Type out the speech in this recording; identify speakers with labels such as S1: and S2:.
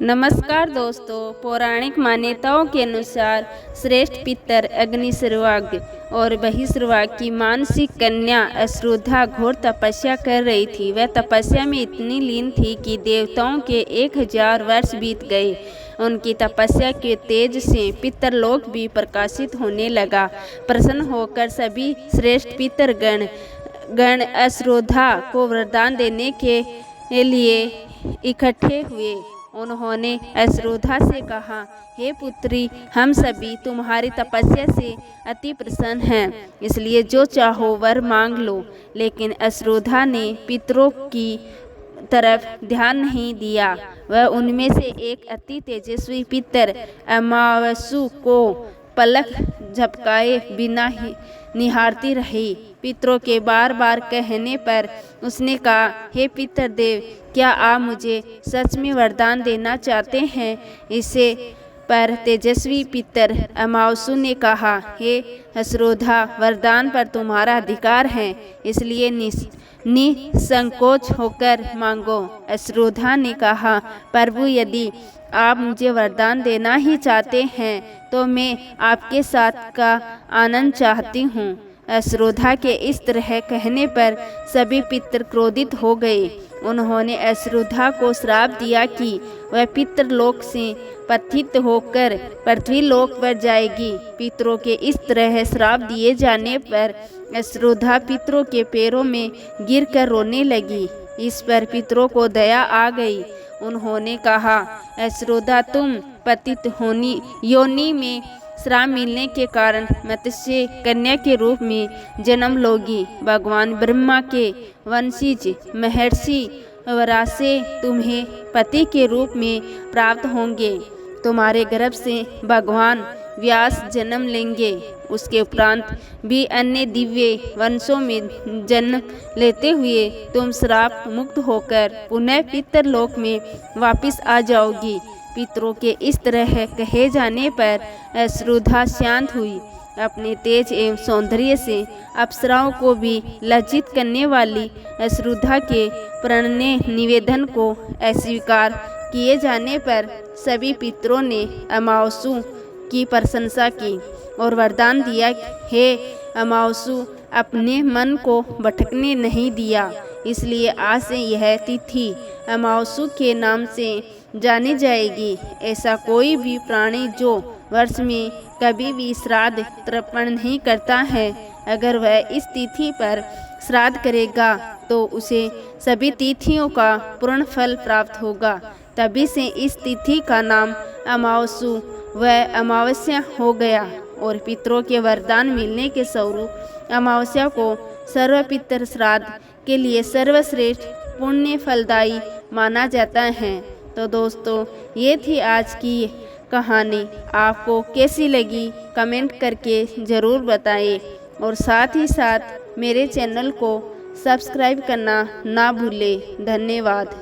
S1: नमस्कार दोस्तों। पौराणिक मान्यताओं के अनुसार श्रेष्ठ पितर अग्निश्रवाग्य और बहिश्रवाग की मानसिक कन्या अश्रुधा घोर तपस्या कर रही थी। वह तपस्या में इतनी लीन थी कि देवताओं के 1000 वर्ष बीत गए। उनकी तपस्या के तेज से पितरलोक भी प्रकाशित होने लगा। प्रसन्न होकर सभी श्रेष्ठ पितरगण अश्रुधा को वरदान देने के लिए इकट्ठे हुए। उन्होंने अश्रुधा से कहा, हे पुत्री, हम सभी तुम्हारी तपस्या से अति प्रसन्न हैं, इसलिए जो चाहो वर मांग लो। लेकिन अश्रुधा ने पितरों की तरफ ध्यान नहीं दिया। वह उनमें से एक अति तेजस्वी पितर अमावस्यु को पलक झपकाए बिना ही निहारती रही। पितरों के बार बार कहने पर उसने कहा, हे पितरदेव, क्या आप मुझे सच में वरदान देना चाहते हैं? इसे पर तेजस्वी पितर अमावस्यु ने कहा, हे अश्रुधा, वरदान पर तुम्हारा अधिकार है, इसलिए निसंकोच होकर मांगो। अश्रुधा ने कहा, प्रभु, यदि आप मुझे वरदान देना ही चाहते हैं तो मैं आपके साथ का आनंद चाहती हूँ। अश्रुधा के इस तरह कहने पर सभी पितर क्रोधित हो गए। उन्होंने अश्रुधा को श्राप दिया कि वह पितरलोक से पतित होकर पृथ्वीलोक पर जाएगी। पितरों के इस तरह श्राप दिए जाने पर अश्रुधा पितरों के पैरों में गिरकर रोने लगी। इस पर पितरों को दया आ गई। उन्होंने कहा, अश्रुधा, तुम पतित योनि में श्राप मिलने के कारण मत्स्य कन्या के रूप में जन्म लोगी। भगवान ब्रह्मा के वंशज महर्षि वरासे तुम्हें पति के रूप में प्राप्त होंगे। तुम्हारे गर्भ से भगवान व्यास जन्म लेंगे। उसके उपरांत भी अन्य दिव्य वंशों में जन्म लेते हुए तुम श्राप मुक्त होकर पुनः पितरलोक में वापस आ जाओगी। पितरों के इस तरह कहे जाने पर अश्रुधा शांत हुई। अपने तेज एवं सौंदर्य से अप्सराओं को भी लज्जित करने वाली अश्रुधा के प्रणय निवेदन को अस्वीकार किए जाने पर सभी पितरों ने अमावस्यु की प्रशंसा की और वरदान दिया, हे अमावस्यु, अपने मन को भटकने नहीं दिया, इसलिए आज से यह तिथि अमावस्यु के नाम से जानी जाएगी। ऐसा कोई भी प्राणी जो वर्ष में कभी भी श्राद्ध तर्पण नहीं करता है, अगर वह इस तिथि पर श्राद्ध करेगा तो उसे सभी तिथियों का पूर्ण फल प्राप्त होगा। तभी से इस तिथि का नाम अमावस्यु व अमावस्या हो गया और पितरों के वरदान मिलने के स्वरूप अमावस्या को सर्व पितर श्राद्ध के लिए सर्वश्रेष्ठ पुण्य फलदायी माना जाता है। तो दोस्तों, ये थी आज की कहानी। आपको कैसी लगी कमेंट करके ज़रूर बताएं और साथ ही साथ मेरे चैनल को सब्सक्राइब करना ना भूलें। धन्यवाद।